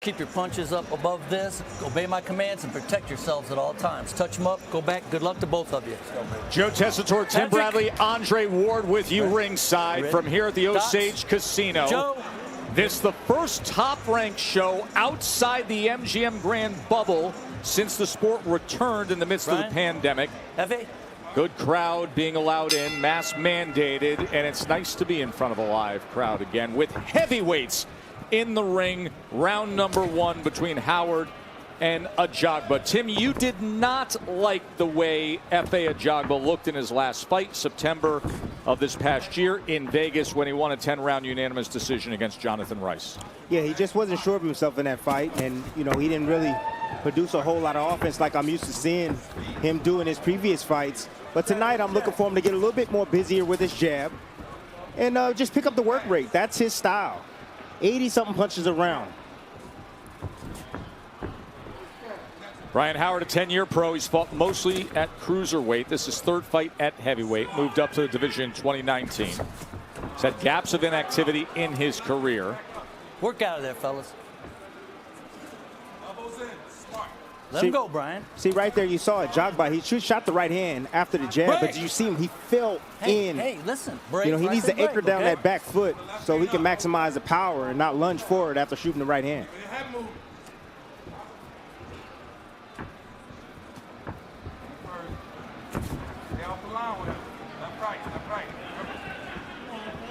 keep your punches up above this. Obey my commands and protect yourselves at all times. Touch them up, go back. Good luck to both of you. Joe Tessitore, Tim Bradley, Andre Ward with you ringside from here at the Osage Casino. Joe. This the first top-ranked show outside the MGM Grand bubble since the sport returned in the midst of the pandemic. Effie. Good crowd being allowed in, mask mandated, and it's nice to be in front of a live crowd again with heavyweights in the ring. Round number 1 between Howard and Ajagba. Tim, you did not like the way F.A. Ajagba looked in his last fight, September of this past year in Vegas, when he won a 10-round unanimous decision against Jonathan Rice. Yeah, he just wasn't sure of himself in that fight, and he didn't really produce a whole lot of offense like I'm used to seeing him do in his previous fights. But tonight I'm looking for him to get a little bit more busier with his jab and just pick up the work rate. That's his style. 80-something punches a round. Brian Howard, a 10-year pro. He's fought mostly at cruiserweight. This is his 3rd fight at heavyweight. Moved up to the division in 2019. He's had gaps of inactivity in his career. Work out of there, fellas. Let him go, Brian. See, right there, you saw Ajagba. He shot the right hand after the jab, but you see him, he fell in. Hey, listen. He needs to anchor down that back foot so he can maximize the power and not lunge forward after shooting the right hand.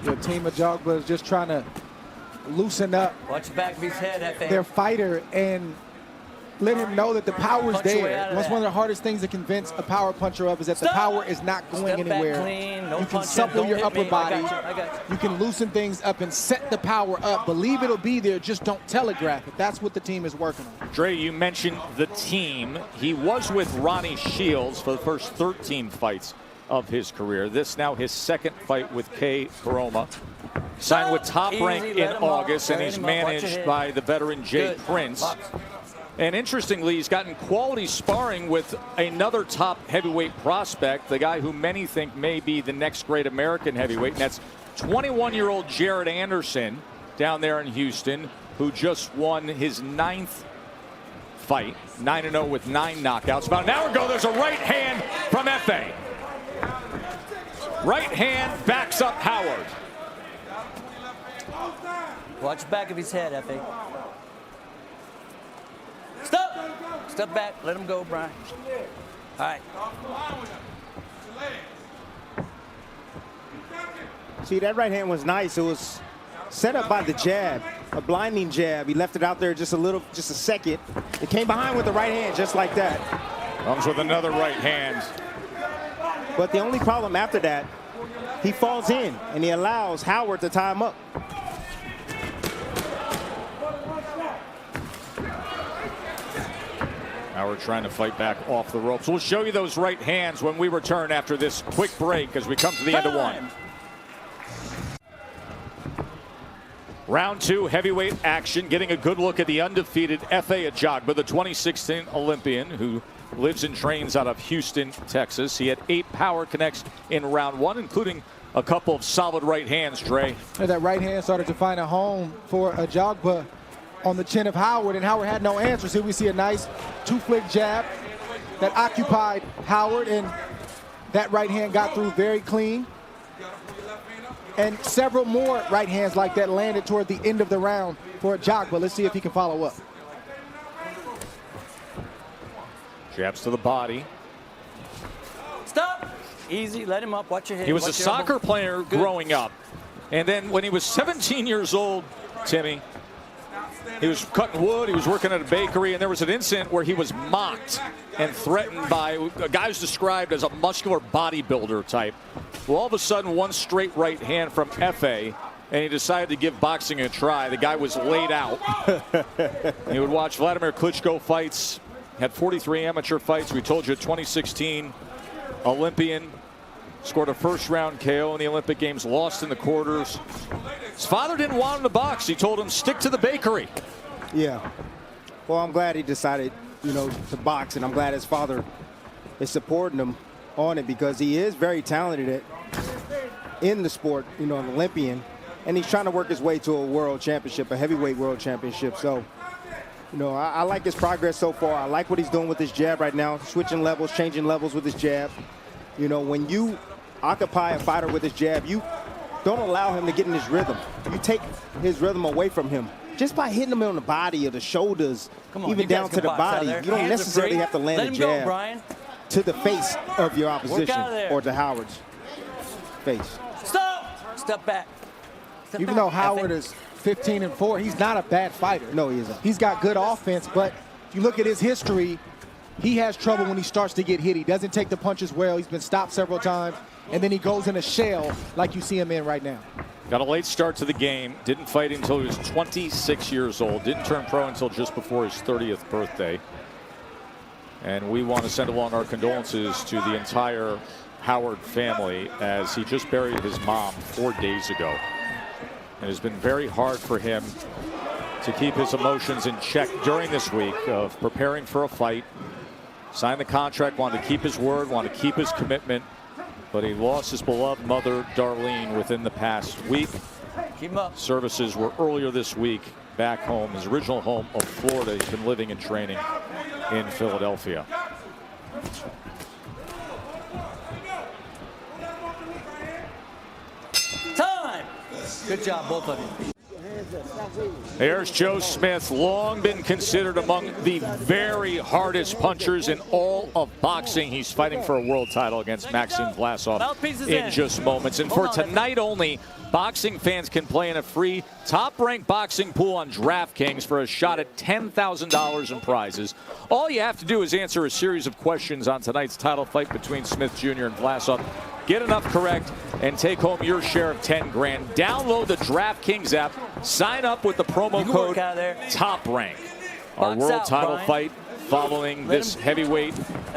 Your team Ajagba is just trying to loosen up Watch the back of his head, F.A. their fighter and let him know that the power is there. That's one of the hardest things to convince a power puncher of, is that the power is not going anywhere. You can supple your upper body. You can loosen things up and set the power up. Believe it'll be there, just don't telegraph it. That's what the team is working on. Dre, you mentioned the team. He was with Ronnie Shields for the first 13 fights of his career. This now his 2nd fight with Kay Karoma. Signed with Top Rank in August, and he's managed by the veteran Jay Prince. And interestingly, he's gotten quality sparring with another top heavyweight prospect, the guy who many think may be the next great American heavyweight, and that's 21-year-old Jared Anderson down there in Houston, who just won his 9th fight, 9-0 with 9 knockouts. About an hour ago, there's a right hand from F.A. Right hand backs up Howard. Watch the back of his head, F.A. Stop! Step back. Let him go, Brian. All right. See, that right hand was nice. It was set up by the jab, a blinding jab. He left it out there just a second. It came behind with the right hand just like that. Comes with another right hand. But the only problem after that, he falls in and he allows Howard to tie him up. Howard trying to fight back off the ropes. We'll show you those right hands when we return after this quick break as we come to the end of 1. Round 2 heavyweight action, getting a good look at the undefeated F.A. Ajagba, the 2016 Olympian who lives and trains out of Houston, Texas. He had 8 power connects in round 1, including a couple of solid right hands, Dre. And that right hand started to find a home for Ajagba on the chin of Howard, and Howard had no answers. Here we see a nice 2-flick jab that occupied Howard, and that right hand got through very clean. And several more right hands like that landed toward the end of the round for Ajagba. Let's see if he can follow up. Jabs to the body. Stop! Easy, let him up. Watch your head. He was a soccer player growing up. And then when he was 17 years old, Timmy, he was cutting wood, he was working at a bakery, and there was an incident where he was mocked and threatened by a guy who's described as a muscular bodybuilder type. Well, all of a sudden, one straight right hand from F.A., and he decided to give boxing a try. The guy was laid out. He would watch Vladimir Klitschko fights, had 43 amateur fights. We told you, 2016 Olympian, scored a first-round KO in the Olympic Games, lost in the quarters. His father didn't want him to box. He told him, stick to the bakery. Yeah. Well, I'm glad he decided, to box, and I'm glad his father is supporting him on it, because he is very talented in the sport, an Olympian, and he's trying to work his way to a world championship, a heavyweight world championship. So You know, I like his progress so far. I like what he's doing with his jab right now, switching levels, changing levels with his jab. You know, when you occupy a fighter with his jab, you don't allow him to get in his rhythm. You take his rhythm away from him just by hitting him on the body or the shoulders, even down to the body. You don't necessarily have to land a jab to the face of your opposition or to Howard's face. Stop! Step back. Even though Howard is 15-4, he's not a bad fighter. No, he isn't. He's got good offense, but if you look at his history, he has trouble when he starts to get hit. He doesn't take the punches well. He's been stopped several times, and then he goes in a shell like you see him in right now. Got a late start to the game. Didn't fight until he was 26 years old. Didn't turn pro until just before his 30th birthday. And we want to send along our condolences to the entire Howard family as he just buried his mom 4 days ago. It has been very hard for him to keep his emotions in check during this week of preparing for a fight. Signed the contract, wanted to keep his word, wanted to keep his commitment, but he lost his beloved mother, Darlene, within the past week. Keep him up. Services were earlier this week back home, his original home of Florida. He's been living and training in Philadelphia. Time! Good job, both of you. There's Joe Smith, long been considered among the very hardest punchers in all of boxing. He's fighting for a world title against Maxim Vlasov in just moments. And for tonight only, boxing fans can play in a free top-ranked boxing pool on DraftKings for a shot at $10,000 in prizes. All you have to do is answer a series of questions on tonight's title fight between Smith Jr. and Vlasov. Get enough correct and take home your share of 10 grand. Download the DraftKings app. Sign up with the promo code TOPRANK. Our world title fight following this heavyweight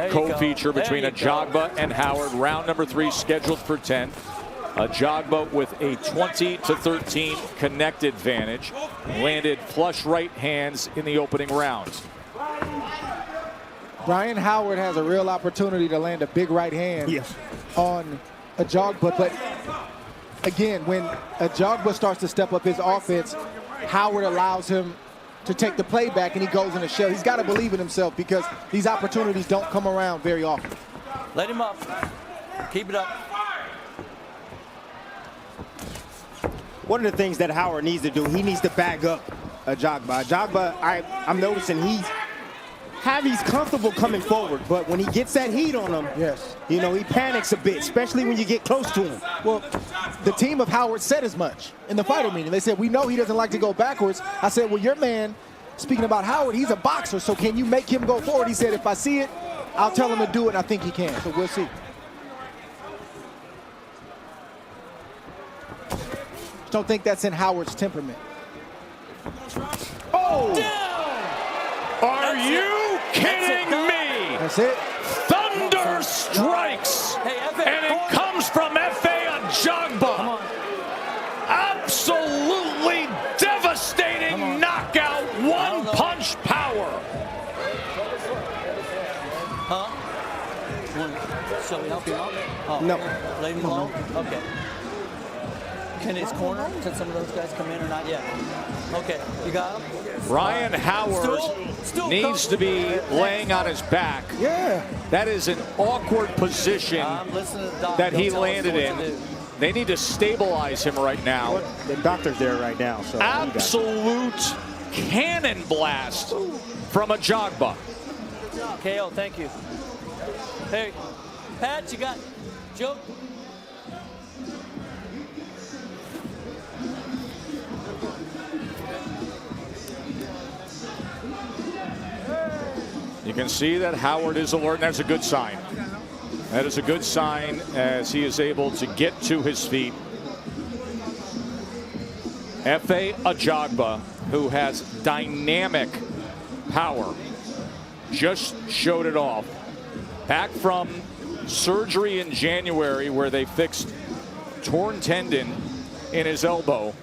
co-feature between Ajagba and Howard. Round number 3 scheduled for 10. Ajagba with a 20-13 connect advantage. Landed flush right hands in the opening round. Brian Howard has a real opportunity to land a big right hand on Ajagba, but again, when Ajagba starts to step up his offense, Howard allows him to take the playback and he goes in a shell. He's got to believe in himself because these opportunities don't come around very often. Let him up. Keep it up. One of the things that Howard needs to do, he needs to back up Ajagba. Ajagba, I'm noticing he's comfortable coming forward, but when he gets that heat on him, you know, he panics a bit, especially when you get close to him. Well, the team of Howard said as much in the fighter meeting. They said, we know he doesn't like to go backwards. I said, well, your man, speaking about Howard, he's a boxer, so can you make him go forward? He said, if I see it, I'll tell him to do it, and I think he can, so we'll see. Don't think that's in Howard's temperament. Oh! Are you kidding me? That's it. Thunder strikes, and it comes from F.A. Ajagba. Absolutely devastating knockout, one-punch power. Shall we help him out? Oh, no. Leave him alone? Okay. Can his corner? Can some of those guys come in or not yet? Okay, you got him? Brian Howard needs to be laying on his back. Yeah. That is an awkward position that he landed in. They need to stabilize him right now. The doctor's there right now. So absolute cannon blast from Ajagba. KO, thank you. Hey, Pat, you got Joe? You can see that Howard is alert, and that's a good sign. That is a good sign as he is able to get to his feet. F.A. Ajagba, who has dynamic power, just showed it off. Back from surgery in January where they fixed torn tendon in his elbow.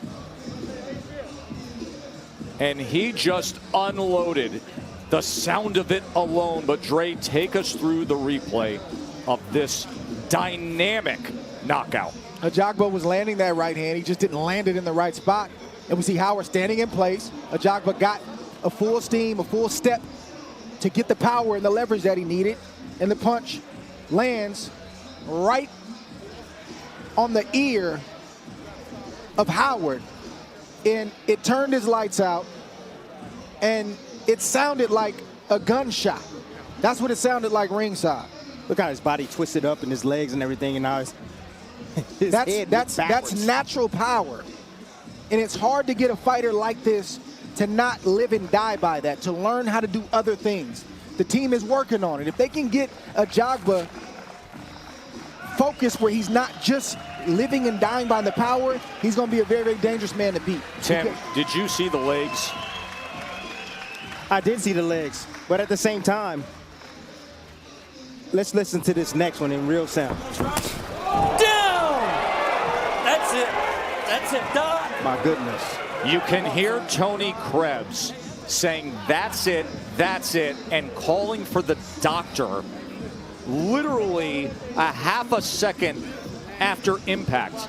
And he just unloaded. The sound of it alone. But Dre, take us through the replay of this dynamic knockout. Ajagba was landing that right hand. He just didn't land it in the right spot. And we see Howard standing in place. Ajagba got a full steam, a full step to get the power and the leverage that he needed. And the punch lands right on the ear of Howard. And it turned his lights out. And it sounded like a gunshot. That's what it sounded like ringside. Look how his body twisted up and his legs and everything, and now his head that's natural power. And it's hard to get a fighter like this to not live and die by that, to learn how to do other things. The team is working on it. If they can get Ajagba focused where he's not just living and dying by the power, he's going to be a very, very dangerous man to beat. Tim, did you see the legs? I did see the legs, but at the same time, let's listen to this next one in real sound. Down! That's it. That's it. Done. My goodness. You can hear Tony Krebs saying, that's it, and calling for the doctor literally a half a second after impact.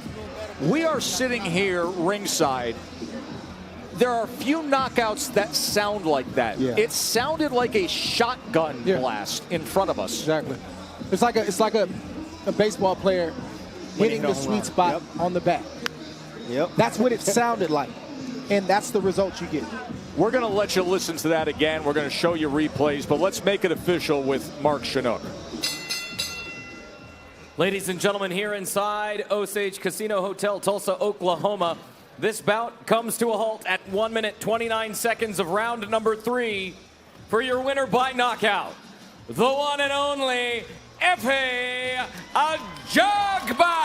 We are sitting here ringside. There are a few knockouts that sound like that. Yeah. It sounded like a shotgun blast in front of us. Exactly. It's like a baseball player hitting the sweet spot on the bat. Yep. That's what it sounded like. And that's the result you get. We're going to let you listen to that again. We're going to show you replays, but let's make it official with Mark Chinook. Ladies and gentlemen, here inside Osage Casino Hotel, Tulsa, Oklahoma, this bout comes to a halt at 1 minute 29 seconds of round number 3 for your winner by knockout, the one and only Efe Ajagba.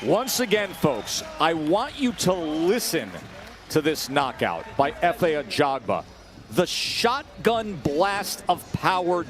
Once again, folks, I want you to listen to this knockout by Efe Ajagba. The shotgun blast of power